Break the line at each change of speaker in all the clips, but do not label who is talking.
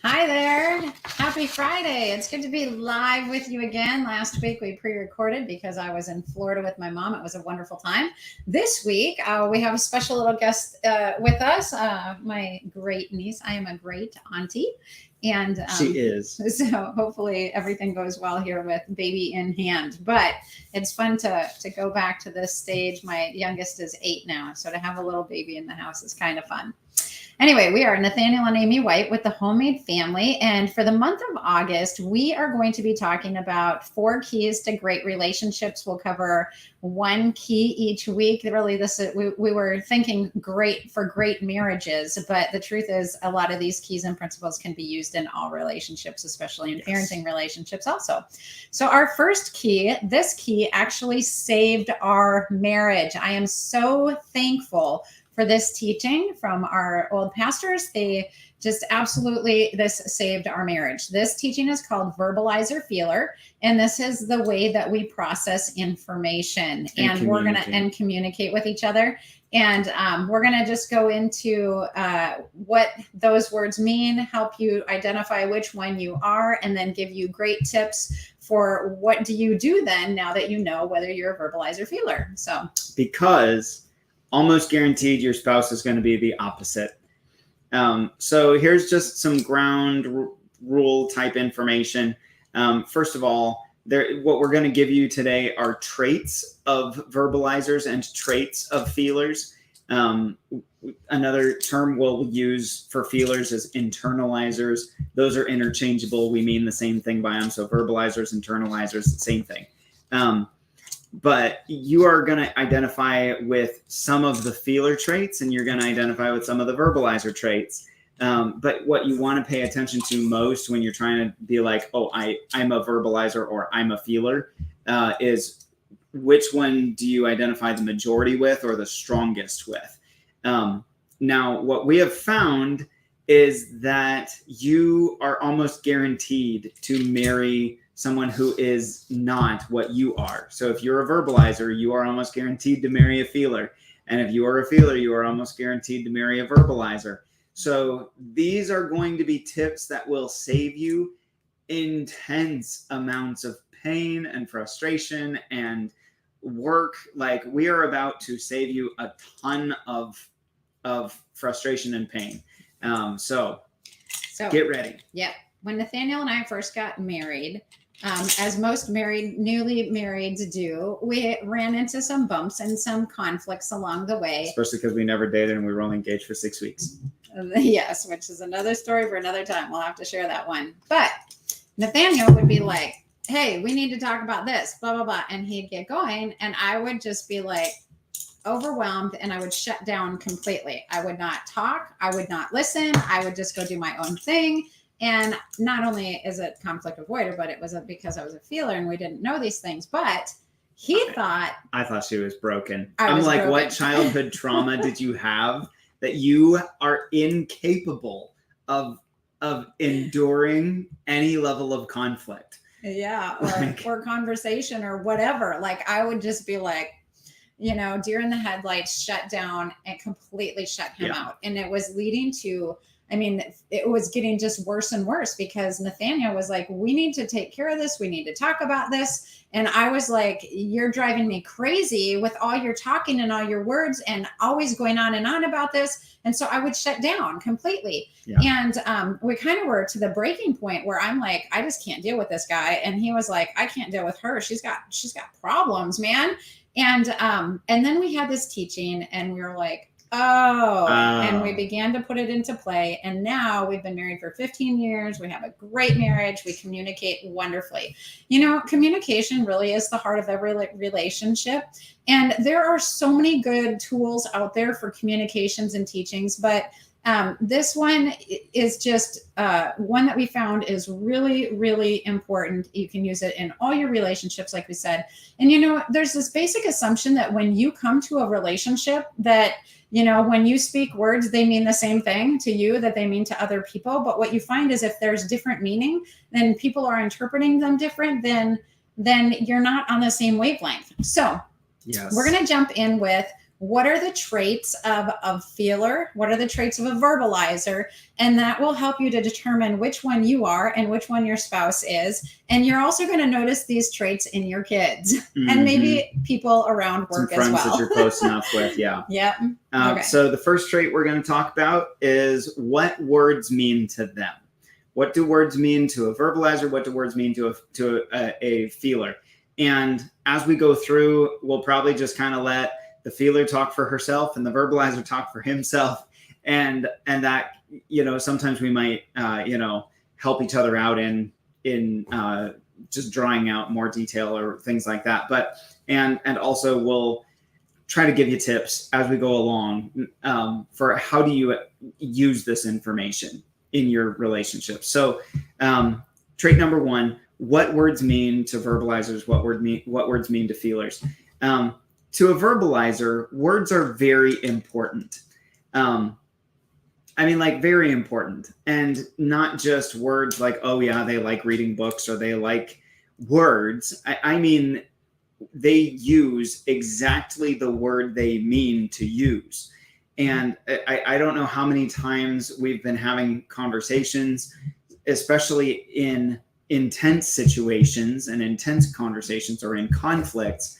Hi there. Happy Friday. It's good to be live with you again. Last week we pre-recorded because I was in Florida with my mom. It was a wonderful time. This week we have a special little guest with us, my great niece. I am a great auntie. And
She is.
So hopefully everything goes well here with baby in hand. But it's fun to go back to this stage. My youngest is 8 now. So to have a little baby in the house is kind of fun. Anyway, we are Nathaniel and Amy White with the Homemade Family. And for the month of August, we are going to be talking about 4 keys to great relationships. We'll cover 1 key each week. Really, we were thinking great for great marriages, but the truth is a lot of these keys and principles can be used in all relationships, especially in parenting relationships also. So our first key, this key actually saved our marriage. I am so thankful for this teaching from our old pastors. They just absolutely, this saved our marriage. This teaching is called Verbalizer Feeler, and this is the way that we process information and communicate with each other. And we're going to just go into what those words mean, help you identify which one you are, and then give you great tips for what do you do then now that you know whether you're a verbalizer feeler. So
because almost guaranteed your spouse is going to be the opposite. So here's just some ground rule type information. First of all, what we're going to give you today are traits of verbalizers and traits of feelers. Another term we'll use for feelers is internalizers. Those are interchangeable. We mean the same thing by them. So verbalizers, internalizers, same thing. But you are going to identify with some of the feeler traits and you're going to identify with some of the verbalizer traits. But what you want to pay attention to most when you're trying to be like, oh, I'm a verbalizer or I'm a feeler, is which one do you identify the majority with or the strongest with? Now, what we have found is that you are almost guaranteed to marry someone who is not what you are. So if you're a verbalizer, you are almost guaranteed to marry a feeler. And if you are a feeler, you are almost guaranteed to marry a verbalizer. So these are going to be tips that will save you intense amounts of pain and frustration and work. Like, we are about to save you a ton of frustration and pain. So get ready.
Yeah. When Nathaniel and I first got married, as most newly marrieds do, we ran into some bumps and some conflicts along the way.
Especially because we never dated and we were only engaged for 6 weeks.
Yes, which is another story for another time. We'll have to share that one. But Nathaniel would be like, hey, we need to talk about this, blah, blah, blah. And he'd get going. And I would just be like overwhelmed and I would shut down completely. I would not talk. I would not listen. I would just go do my own thing. And not only is it conflict avoider, but it was because I was a feeler and we didn't know these things. But he thought...
I thought she was broken. I'm like, broken. What childhood trauma did you have that you are incapable of enduring any level of conflict?
Yeah, or conversation or whatever. Like, I would just be like, deer in the headlights, shut down and completely shut him out. And it was leading to... it was getting just worse and worse because Nathaniel was like, we need to take care of this. We need to talk about this. And I was like, you're driving me crazy with all your talking and all your words and always going on and on about this. And so I would shut down completely. Yeah. And we kind of were to the breaking point where I'm like, I just can't deal with this guy. And he was like, I can't deal with her. She's got problems, man. And then we had this teaching and we were like, and we began to put it into play. And now we've been married for 15 years. We have a great marriage. We communicate wonderfully. Communication really is the heart of every relationship. And there are so many good tools out there for communications and teachings, but this one is just one that we found is really, really important. You can use it in all your relationships, like we said. And, there's this basic assumption that when you come to a relationship that, when you speak words, they mean the same thing to you that they mean to other people. But what you find is if there's different meaning, then people are interpreting them different, then you're not on the same wavelength. So we're going to jump in with what are the traits of a feeler? What are the traits of a verbalizer? And that will help you to determine which one you are and which one your spouse is. And you're also going to notice these traits in your kids and maybe people around work
Some friends
as well.
that you're close enough with. Yeah.
Yep. Okay.
So the first trait we're going to talk about is what words mean to them. What do words mean to a verbalizer? What do words mean to a feeler? And as we go through, we'll probably just kind of let the feeler talk for herself and the verbalizer talk for himself. And that, sometimes we might, help each other out in just drawing out more detail or things like that. But, and also we'll try to give you tips as we go along for how do you use this information in your relationship. So trait number one, what words mean to verbalizers, what words mean to feelers. To a verbalizer, words are very important. Very important. And not just words like, oh yeah, they like reading books or they like words. I mean, they use exactly the word they mean to use. And I don't know how many times we've been having conversations, especially in intense situations and intense conversations or in conflicts.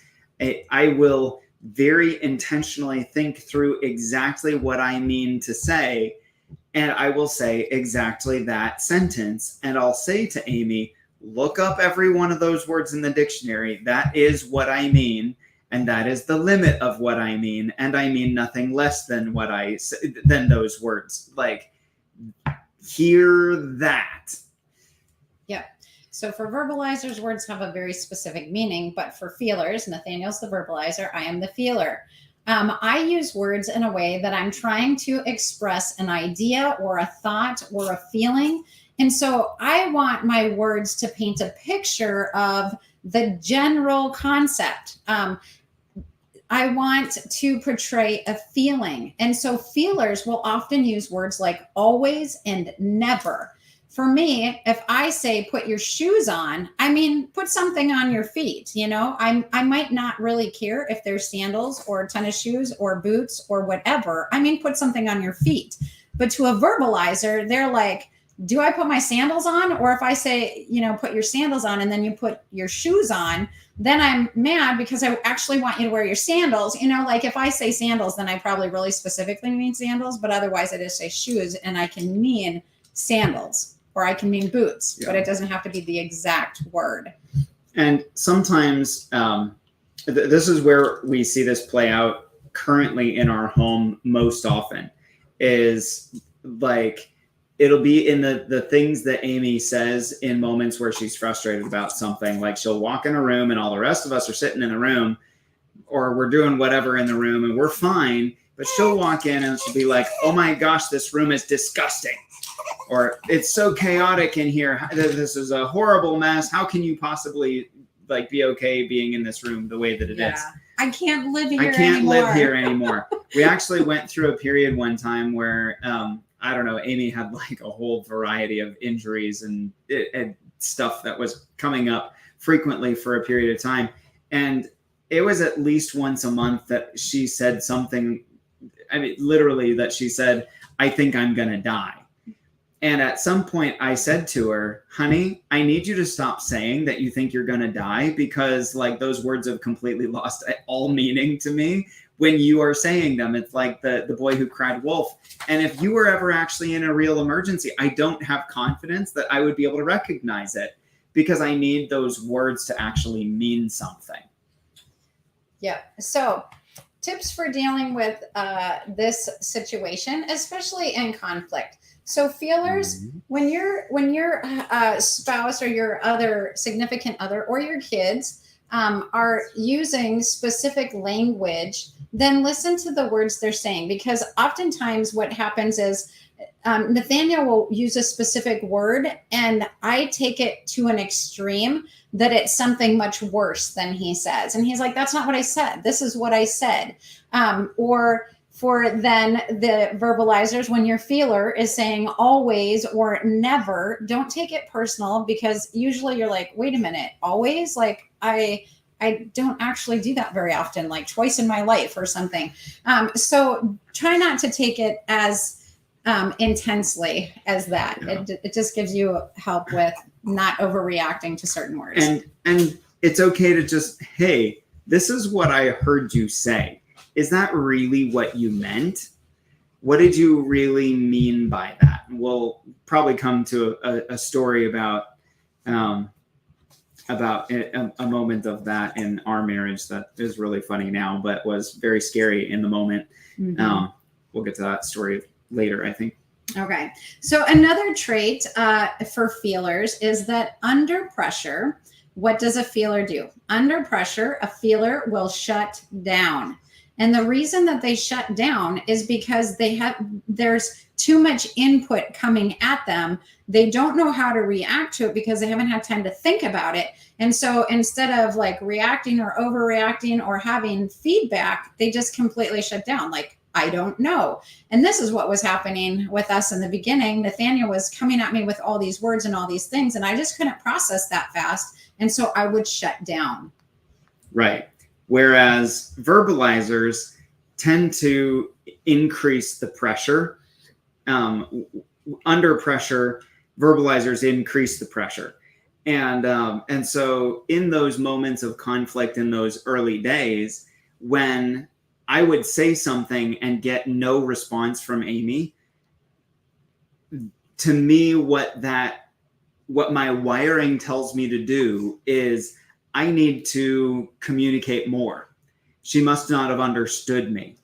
I will very intentionally think through exactly what I mean to say, and I will say exactly that sentence. And I'll say to Amy, look up every one of those words in the dictionary. That is what I mean. And that is the limit of what I mean. And I mean nothing less than than those words. Like, hear that.
Yeah. So for verbalizers, words have a very specific meaning, but for feelers, Nathaniel's the verbalizer, I am the feeler. I use words in a way that I'm trying to express an idea or a thought or a feeling. And so I want my words to paint a picture of the general concept. I want to portray a feeling. And so feelers will often use words like always and never. For me, if I say put your shoes on, I mean put something on your feet. I might not really care if they're sandals or tennis shoes or boots or whatever. I mean put something on your feet. But to a verbalizer, they're like, do I put my sandals on? Or if I say, put your sandals on and then you put your shoes on, then I'm mad because I actually want you to wear your sandals. Like if I say sandals, then I probably really specifically mean sandals, but otherwise I just say shoes and I can mean sandals or I can mean boots, but it doesn't have to be the exact word.
And sometimes this is where we see this play out currently in our home most often is like, it'll be in the things that Amy says in moments where she's frustrated about something. Like she'll walk in a room and all the rest of us are sitting in a room or we're doing whatever in the room and we're fine. But she'll walk in and she'll be like, oh my gosh, this room is disgusting. Or it's so chaotic in here. This is a horrible mess. How can you possibly be okay being in this room the way that it is?
I can't live here anymore.
I can't live here anymore. We actually went through a period one time where, I don't know, Amy had a whole variety of injuries and stuff that was coming up frequently for a period of time. And it was at least once a month that she said something, literally that she said, I think I'm going to die. And at some point I said to her, honey, I need you to stop saying that you think you're going to die because those words have completely lost all meaning to me. When you are saying them, it's like the boy who cried wolf. And if you were ever actually in a real emergency, I don't have confidence that I would be able to recognize it because I need those words to actually mean something.
Yeah. So tips for dealing with this situation, especially in conflict. So feelers, when your spouse or your other significant other or your kids are using specific language, then listen to the words they're saying, because oftentimes what happens is Nathaniel will use a specific word and I take it to an extreme that it's something much worse than he says. And he's like, that's not what I said. This is what I said. Or for then the verbalizers, when your feeler is saying always or never, don't take it personal, because usually you're like, wait a minute, always? Like I I don't actually do that very often, like twice in my life or something. So try not to take it as intensely as that.
Yeah.
It just gives you help with not overreacting to certain words.
And it's okay to just, hey, this is what I heard you say. Is that really what you meant? What did you really mean by that? We'll probably come to a story about a moment of that in our marriage that is really funny now, but was very scary in the moment. Mm-hmm. We'll get to that story later, I think.
Okay. So another trait for feelers is that under pressure, what does a feeler do? Under pressure, a feeler will shut down. And the reason that they shut down is because there's too much input coming at them. They don't know how to react to it because they haven't had time to think about it. And so instead of like reacting or overreacting or having feedback, they just completely shut down. Like, I don't know. And this is what was happening with us in the beginning. Nathaniel was coming at me with all these words and all these things, and I just couldn't process that fast. And so I would shut down.
Right. Whereas verbalizers tend to increase the pressure. Under pressure, verbalizers increase the pressure. And so in those moments of conflict in those early days, when I would say something and get no response from Amy, to me, what my wiring tells me to do is I need to communicate more. She must not have understood me.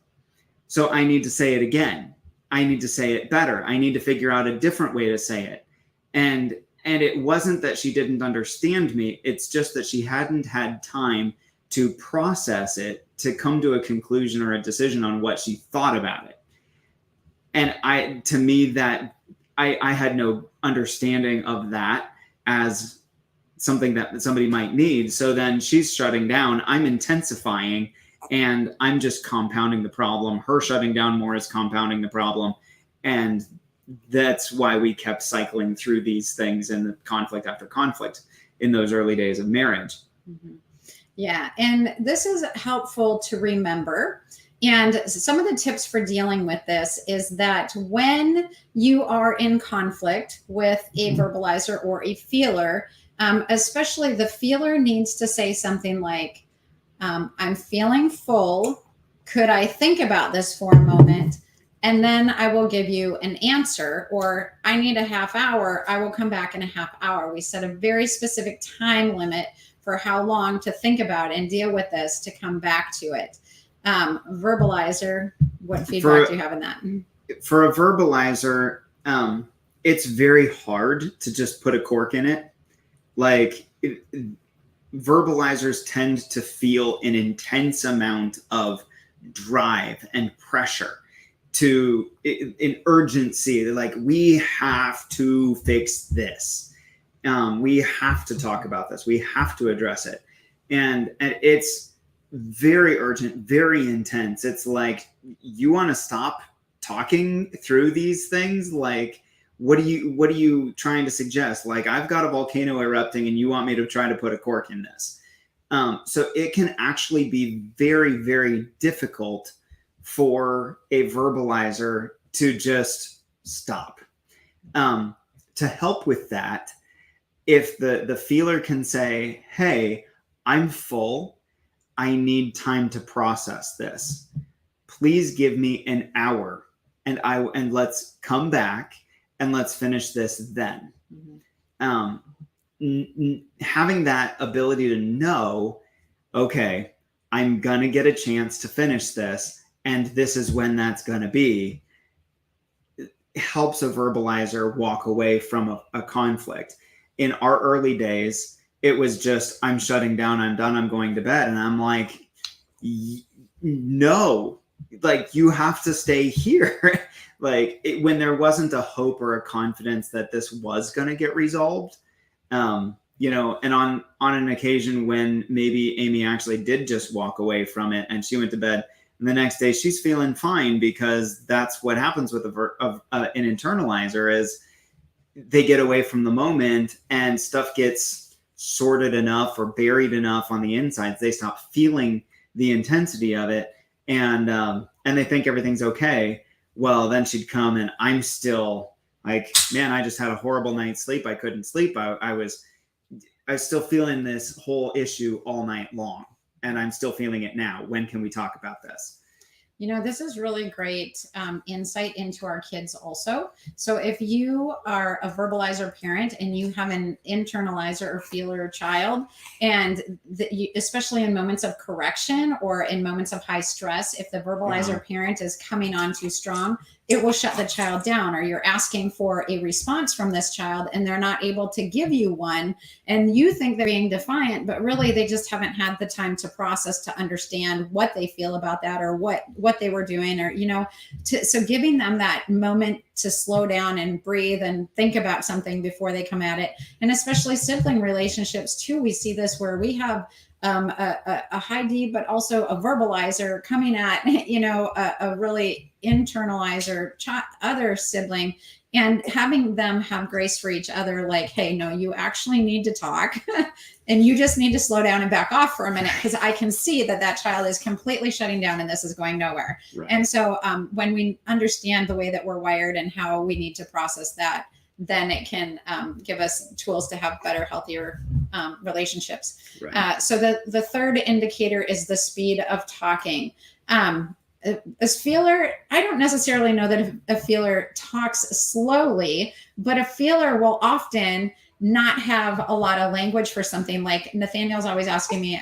So I need to say it again. I need to say it better. I need to figure out a different way to say it. And it wasn't that she didn't understand me. It's just that she hadn't had time to process it, to come to a conclusion or a decision on what she thought about it. And I had no understanding of that as something that somebody might need. So then she's shutting down, I'm intensifying, and I'm just compounding the problem. Her shutting down more is compounding the problem. And that's why we kept cycling through these things and the conflict after conflict in those early days of marriage.
Mm-hmm. Yeah. And this is helpful to remember. And some of the tips for dealing with this is that when you are in conflict with a verbalizer or a feeler, especially the feeler needs to say something like, I'm feeling full. Could I think about this for a moment? And then I will give you an answer, or I need a half hour. I will come back in a half hour. We set a very specific time limit for how long to think about and deal with this to come back to it. Verbalizer, what feedback do you have in that?
For a verbalizer, it's very hard to just put a cork in it. Verbalizers tend to feel an intense amount of drive and pressure, to an urgency. Like, we have to fix this. We have to talk about this. We have to address it. And it's very urgent, very intense. It's like, you want to stop talking through these things? Like, what are you trying to suggest? Like, I've got a volcano erupting and you want me to try to put a cork in this. So it can actually be very, very difficult for a verbalizer to just stop. To help with that, if the feeler can say, hey, I'm full, I need time to process this. Please give me an hour and let's come back and let's finish this then. Mm-hmm. Having that ability to know, okay, I'm going to get a chance to finish this, and this is when that's going to be, helps a verbalizer walk away from a conflict. In our early days, it was just, I'm shutting down, I'm done, I'm going to bed. And I'm like, no, like, you have to stay here. When there wasn't a hope or a confidence that this was going to get resolved, and on an occasion when maybe Amy actually did just walk away from it and she went to bed, and the next day she's feeling fine, because that's what happens with an internalizer, is they get away from the moment and stuff gets sorted enough or buried enough on the insides, they stop feeling the intensity of it, and they think everything's okay. Well, then she'd come and I'm still like, man, I just had a horrible night's sleep. I couldn't sleep. I was still feeling this whole issue all night long, and I'm still feeling it now. When can we talk about this?
This is really great insight into our kids also. So if you are a verbalizer parent and you have an internalizer or feeler child, and especially in moments of correction or in moments of high stress, if the verbalizer parent is coming on too strong, it will shut the child down, or you're asking for a response from this child and they're not able to give you one. And you think they're being defiant, but really they just haven't had the time to process, to understand what they feel about that, or what they were doing, or, so giving them that moment to slow down and breathe and think about something before they come at it. And especially sibling relationships too. We see this where we have a high D, but also a verbalizer coming at, a really internalizer other sibling, and having them have grace for each other. Like, hey, no, you actually need to talk and you just need to slow down and back off for a minute, because I can see that child is completely shutting down and this is going nowhere. Right. And so when we understand the way that we're wired and how we need to process that, then it can give us tools to have better, healthier relationships. Right. So the third indicator is the speed of talking. As feeler, I don't necessarily know that a feeler talks slowly, but a feeler will often not have a lot of language for something. Like Nathaniel's always asking me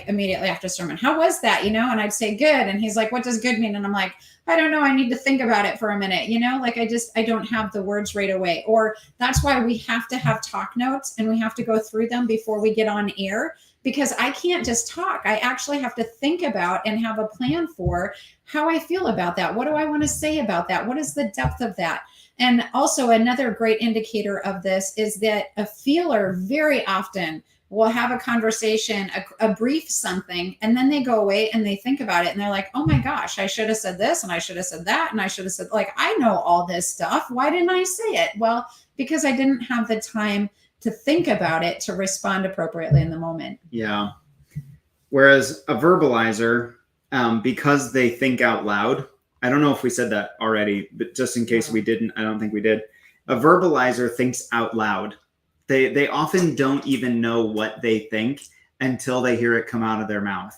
immediately after sermon, how was that? And I'd say good. And he's like, what does good mean? And I'm like, I don't know. I need to think about it for a minute. I don't have the words right away. Or that's why we have to have talk notes and we have to go through them before we get on air, because I can't just talk. I actually have to think about and have a plan for how I feel about that. What do I want to say about that? What is the depth of that? And also another great indicator of this is that a feeler very often will have a conversation, a brief something, and then they go away and they think about it and they're like, oh my gosh, I should have said this and I should have said that. And I should have said, I know all this stuff. Why didn't I say it? Well, because I didn't have the time to think about it, to respond appropriately in the moment.
Yeah. Whereas a verbalizer, because they think out loud, I don't know if we said that already, but just in case we didn't, I don't think we did. A verbalizer thinks out loud. They often don't even know what they think until they hear it come out of their mouth.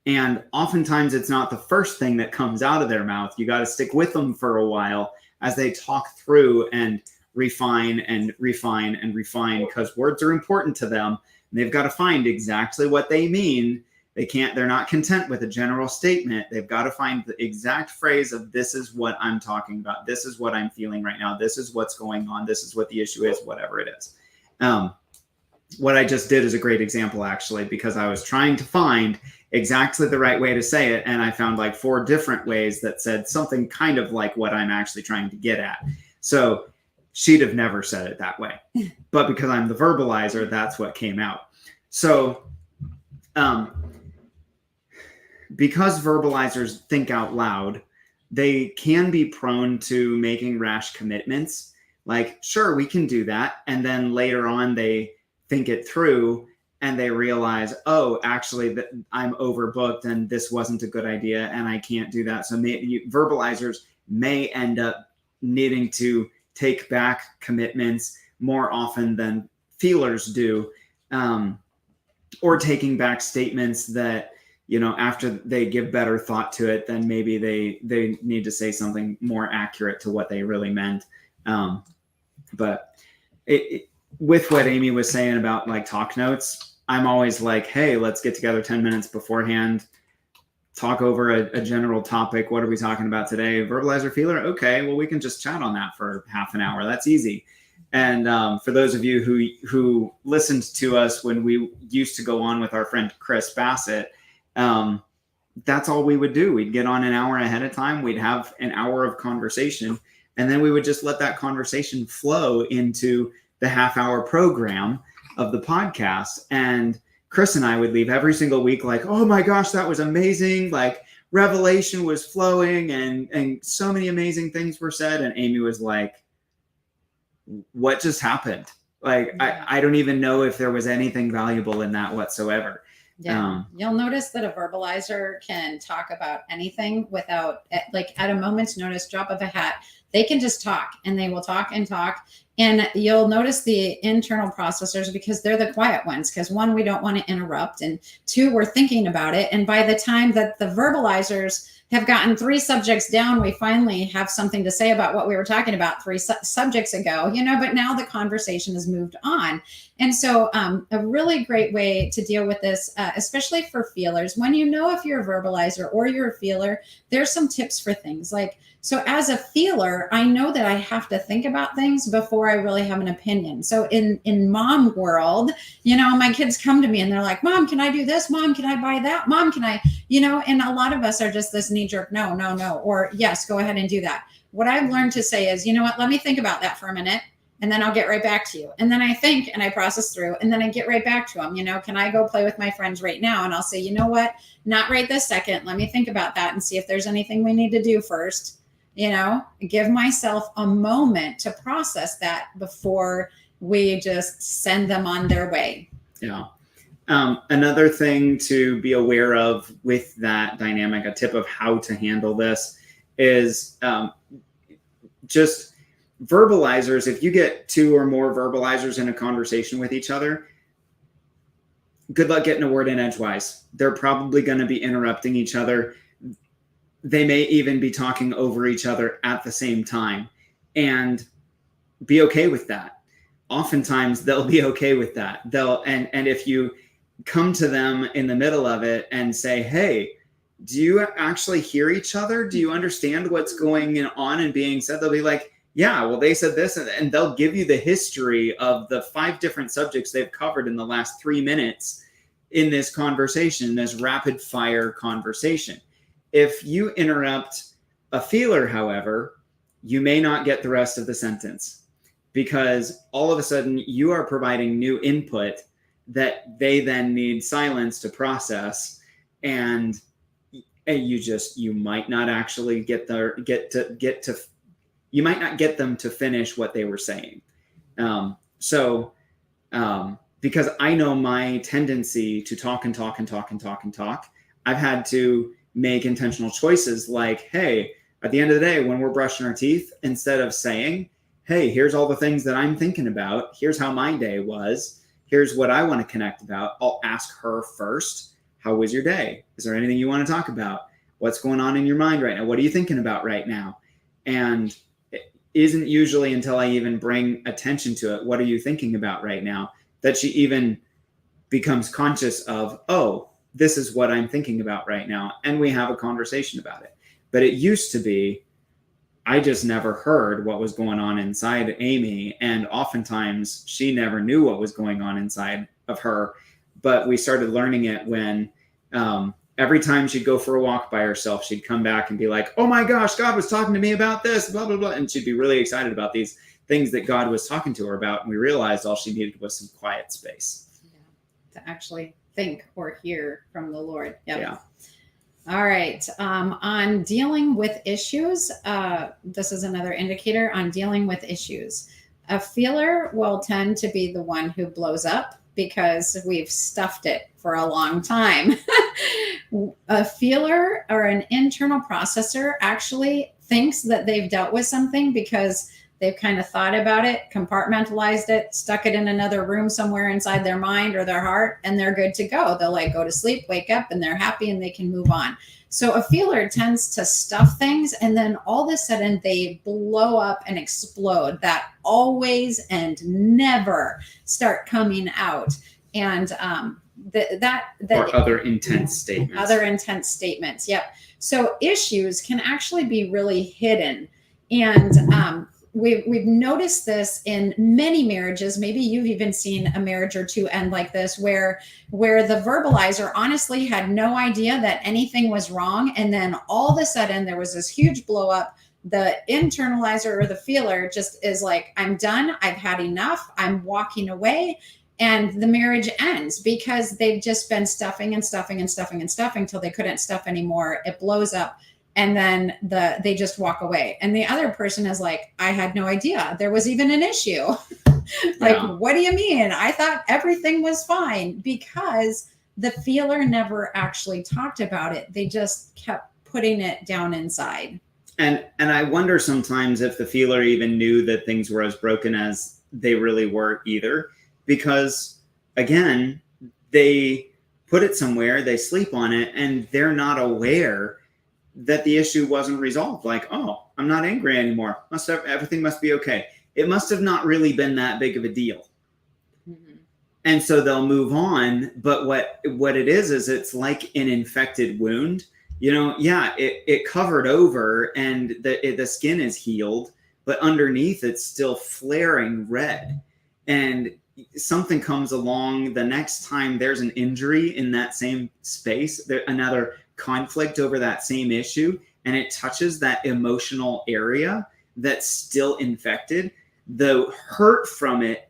And oftentimes it's not the first thing that comes out of their mouth. You got to stick with them for a while as they talk through and refine and refine and refine, because words are important to them. And they've got to find exactly what they mean. They're not content with a general statement. They've got to find the exact phrase of, this is what I'm talking about. This is what I'm feeling right now. This is what's going on. This is what the issue is, whatever it is. What I just did is a great example, actually, because I was trying to find exactly the right way to say it. And I found 4 different ways that said something kind of like what I'm actually trying to get at. So she'd have never said it that way, but because I'm the verbalizer, that's what came out. So, because verbalizers think out loud, they can be prone to making rash commitments. Like, sure, we can do that. And then later on, they think it through and they realize, oh, actually, I'm overbooked and this wasn't a good idea and I can't do that. So verbalizers may end up needing to take back commitments more often than feelers do, or taking back statements that, after they give better thought to it, then maybe they need to say something more accurate to what they really meant. But with what Amy was saying about talk notes, I'm always like, hey, let's get together 10 minutes beforehand, talk over a general topic. What are we talking about today? Verbalizer, feeler? Okay, well, we can just chat on that for half an hour. That's easy. And for those of you who listened to us when we used to go on with our friend Chris Bassett, that's all we would do. We'd get on an hour ahead of time. We'd have an hour of conversation, and then we would just let that conversation flow into the half-hour program of the podcast. And Chris and I would leave every single week oh my gosh, that was amazing. Revelation was flowing and so many amazing things were said. And Amy was like, what just happened? Like, I don't even know if there was anything valuable in that whatsoever.
Yeah. You'll notice that a verbalizer can talk about anything without, like, at a moment's notice, drop of a hat. They can just talk, and they will talk and talk. And you'll notice the internal processors, because they're the quiet ones. Because one, we don't want to interrupt. And two, we're thinking about it. And by the time that the verbalizers have gotten 3 subjects down, we finally have something to say about what we were talking about 3 subjects ago, but now the conversation has moved on. And so a really great way to deal with this, especially for feelers, when you know if you're a verbalizer or you're a feeler, there's some tips for things like, so as a feeler, I know that I have to think about things before I really have an opinion. So in mom world, my kids come to me and they're like, Mom, can I do this? Mom, can I buy that? Mom, can I, and a lot of us are just this knee jerk, no, or yes, go ahead and do that. What I've learned to say is, you know what, let me think about that for a minute. And then I'll get right back to you. And then I think and I process through, and then I get right back to them. Can I go play with my friends right now? And I'll say, you know what, not right this second. Let me think about that and see if there's anything we need to do first. Give myself a moment to process that before we just send them on their way.
Yeah. Another thing to be aware of with that dynamic, a tip of how to handle this is just verbalizers. If you get 2 or more verbalizers in a conversation with each other, good luck getting a word in edgewise. They're probably going to be interrupting each other. They may even be talking over each other at the same time, and be okay with that. Oftentimes they'll be okay with that. And if you come to them in the middle of it and say, hey, do you actually hear each other? Do you understand what's going on and being said? They'll be like, yeah, well, they said this, and they'll give you the history of the 5 different subjects they've covered in the last 3 minutes in this conversation, this rapid fire conversation. If you interrupt a feeler, however, you may not get the rest of the sentence, because all of a sudden you are providing new input that they then need silence to process, and you might not actually you might not get them to finish what they were saying. Because I know my tendency to talk and talk and talk and talk and talk, I've had to make intentional choices like, hey, at the end of the day, when we're brushing our teeth, instead of saying, hey, here's all the things that I'm thinking about, here's how my day was, here's what I want to connect about, I'll ask her first, how was your day? Is there anything you want to talk about? What's going on in your mind right now? What are you thinking about right now? And it isn't usually until I even bring attention to it, what are you thinking about right now, that she even becomes conscious of, oh, this is what I'm thinking about right now. And we have a conversation about it. But it used to be, I just never heard what was going on inside Amy. And oftentimes she never knew what was going on inside of her. But we started learning it when every time she'd go for a walk by herself, she'd come back and be like, oh my gosh, God was talking to me about this, blah, blah, blah. And she'd be really excited about these things that God was talking to her about. And we realized all she needed was some quiet space.
Yeah, to actually think or hear from the Lord. Yep.
Yeah.
All right. On dealing with issues, this is another indicator on dealing with issues. A feeler will tend to be the one who blows up because we've stuffed it for a long time. A feeler or an internal processor actually thinks that they've dealt with something because they've kind of thought about it, compartmentalized it, stuck it in another room somewhere inside their mind or their heart, and they're good to go. They'll go to sleep, wake up, and they're happy and they can move on. So a feeler tends to stuff things, and then all of a sudden they blow up and explode. That always and never start coming out. And
or other intense statements.
Other intense statements. Yep. So issues can actually be really hidden. And we've noticed this in many marriages. Maybe you've even seen a marriage or two end like this, where the verbalizer honestly had no idea that anything was wrong. And then all of a sudden there was this huge blow up. The internalizer or the feeler just is like, I'm done. I've had enough. I'm walking away. And the marriage ends because they've just been stuffing and stuffing and stuffing and stuffing till they couldn't stuff anymore. It blows up. And then they just walk away. And the other person is like, I had no idea there was even an issue. Like,
Yeah.
what do you mean? I thought everything was fine, because the feeler never actually talked about it. They just kept putting it down inside.
And I wonder sometimes if the feeler even knew that things were as broken as they really were either, because again, they put it somewhere, they sleep on it, and they're not aware that the issue wasn't resolved. Like, oh, I'm not angry anymore. Everything must be okay. It must have not really been that big of a deal.
Mm-hmm.
And so they'll move on. But what it is it's like an infected wound. Yeah, it covered over and the skin is healed, but underneath it's still flaring red. And something comes along the next time there's an injury in that same space, another conflict over that same issue, and it touches that emotional area that's still infected, the hurt from it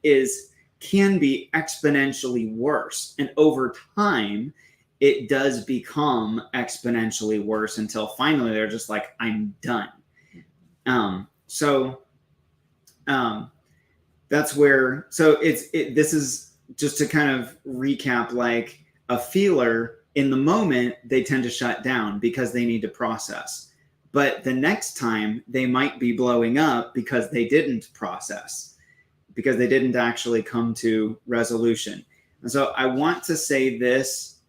can be exponentially worse. And over time, it does become exponentially worse until finally they're just like, I'm done. That's where, this is just to kind of recap, like a feeler in the moment, they tend to shut down because they need to process. But the next time they might be blowing up because they didn't process, because they didn't actually come to resolution. And so I want to say this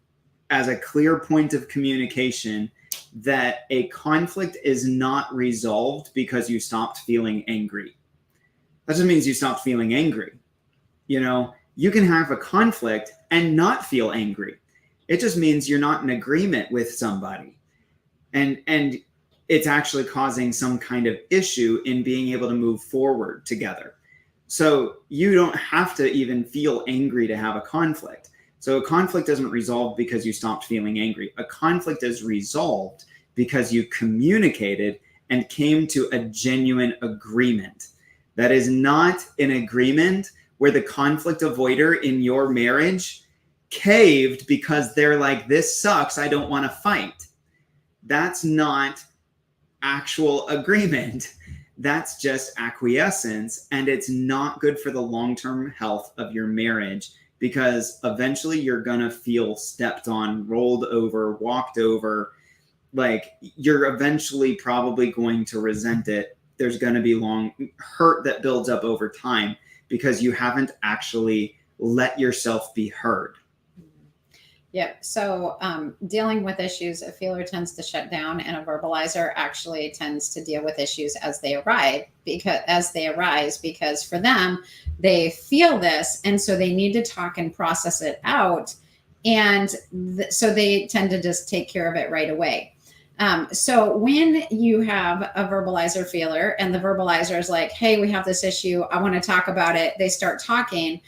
as a clear point of communication, that a conflict is not resolved because you stopped feeling angry. That just means you stopped feeling angry. You can have a conflict and not feel angry. It just means you're not in agreement with somebody. And it's actually causing some kind of issue in being able to move forward together. So you don't have to even feel angry to have a conflict. So a conflict isn't resolved because you stopped feeling angry. A conflict is resolved because you communicated and came to a genuine agreement. That is not an agreement where the conflict avoider in your marriage caved because they're like, this sucks, I don't want to fight. That's not actual agreement. That's just acquiescence, and it's not good for the long-term health of your marriage, because eventually you're gonna feel stepped on, rolled over, walked over. Like, you're eventually probably going to resent it. There's going to be long hurt that builds up over time because you haven't actually let yourself be heard.
Yep. So dealing with issues, a feeler tends to shut down, and a verbalizer actually tends to deal with issues as they arise, because for them, they feel this, and so they need to talk and process it out. And so they tend to just take care of it right away. So when you have a verbalizer feeler and the verbalizer is like, hey, we have this issue, I want to talk about it, they start talking.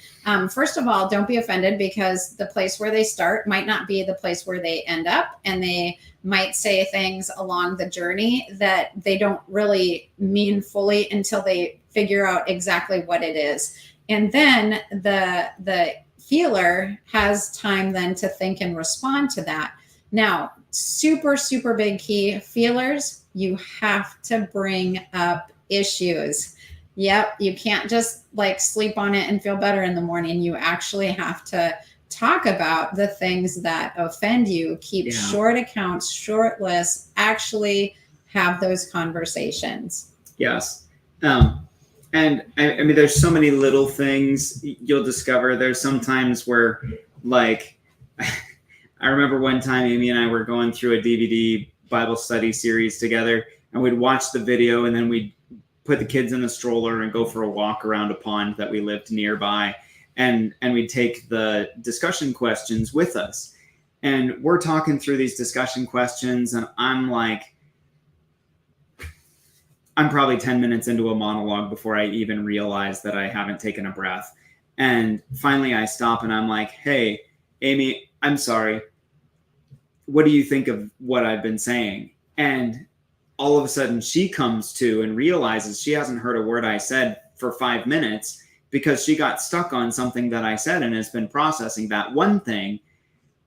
First of all, don't be offended, because the place where they start might not be the place where they end up. And they might say things along the journey that they don't really mean fully until they figure out exactly what it is. And then the feeler has time then to think and respond to that. Now, super, super big key, feelers, you have to bring up issues. Yep. You can't just like sleep on it and feel better in the morning. You actually have to talk about the things that offend you, keep short accounts, short lists, actually have those conversations.
Yes. And I mean, there's so many little things you'll discover. There's sometimes where, like, I remember one time Amy and I were going through a DVD Bible study series together, and we'd watch the video, and then we'd put the kids in a stroller and go for a walk around a pond that we lived nearby. And we'd take the discussion questions with us. And we're talking through these discussion questions, and I'm probably 10 minutes into a monologue before I even realize that I haven't taken a breath. And finally I stop and I'm like, hey, Amy, I'm sorry. What do you think of what I've been saying? And all of a sudden she comes to and realizes she hasn't heard a word I said for 5 minutes, because she got stuck on something that I said and has been processing that one thing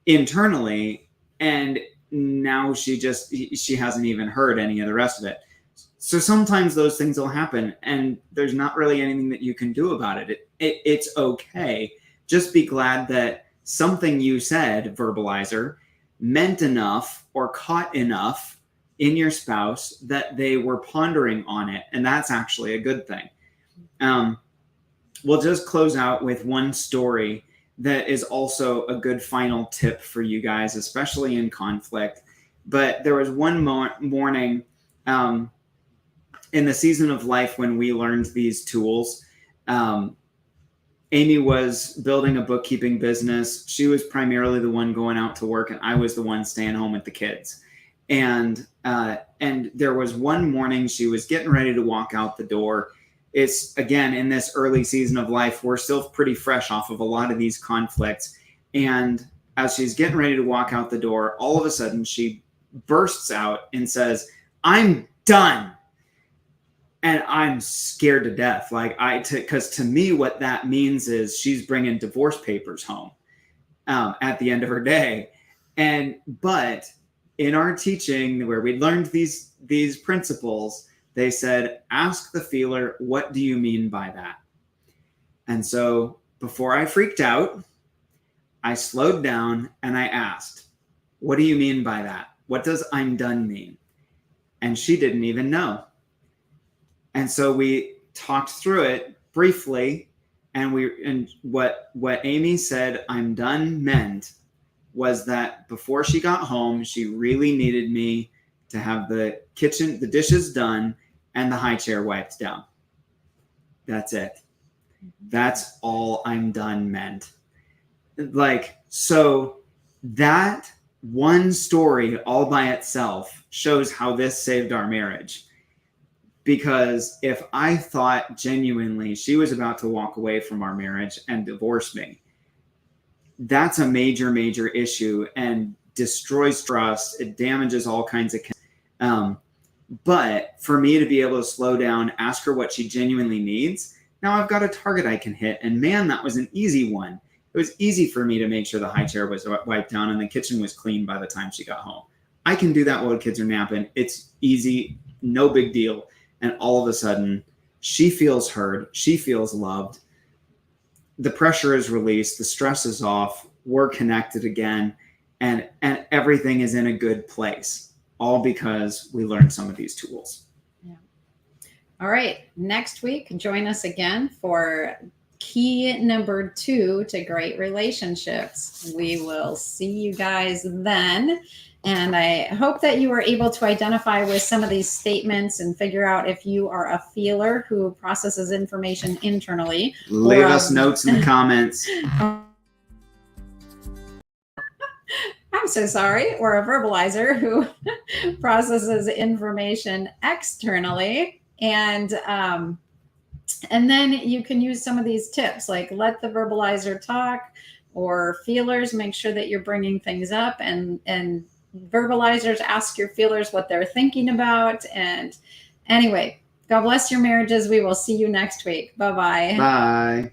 internally. And now she hasn't even heard any of the rest of it. So sometimes those things will happen, and there's not really anything that you can do about it. It's okay. Just be glad that something you said, verbalizer, meant enough or caught enough in your spouse that they were pondering on it. And that's actually a good thing. We'll just close out with one story that is also a good final tip for you guys, especially in conflict. But there was one morning in the season of life when we learned these tools. Amy was building a bookkeeping business. She was primarily the one going out to work, and I was the one staying home with the kids. And there was one morning she was getting ready to walk out the door. It's, again, in this early season of life, we're still pretty fresh off of a lot of these conflicts. And as she's getting ready to walk out the door, all of a sudden she bursts out and says, "I'm done." And I'm scared to death. Because to me, what that means is she's bringing divorce papers home at the end of her day. But in our teaching, where we learned these principles, they said, ask the feeler, what do you mean by that? And so before I freaked out, I slowed down and I asked, what do you mean by that? What does "I'm done" mean? And she didn't even know. And so we talked through it briefly, and what Amy said "I'm done" meant was that before she got home, she really needed me to have the dishes done and the high chair wiped down. That's it. That's all "I'm done" meant. So that one story all by itself shows how this saved our marriage. Because if I thought genuinely she was about to walk away from our marriage and divorce me, that's a major, major issue and destroys trust. It damages all kinds of. But for me to be able to slow down, ask her what she genuinely needs, now I've got a target I can hit. And man, that was an easy one. It was easy for me to make sure the high chair was wiped down and the kitchen was clean by the time she got home. I can do that while the kids are napping. It's easy, no big deal. And all of a sudden, she feels heard. She feels loved. The pressure is released. The stress is off. We're connected again. And everything is in a good place. All because we learned some of these tools.
Yeah. All right. Next week, join us again for key number 2 to great relationships. We will see you guys then. And I hope that you were able to identify with some of these statements and figure out if you are a feeler who processes information internally.
Leave us notes in the comments.
I'm so sorry. Or a verbalizer who processes information externally. And then you can use some of these tips, like let the verbalizer talk, or feelers, make sure that you're bringing things up, and verbalizers, ask your feelers what they're thinking about. And anyway, God bless your marriages. We will see you next week. Bye-bye.
Bye.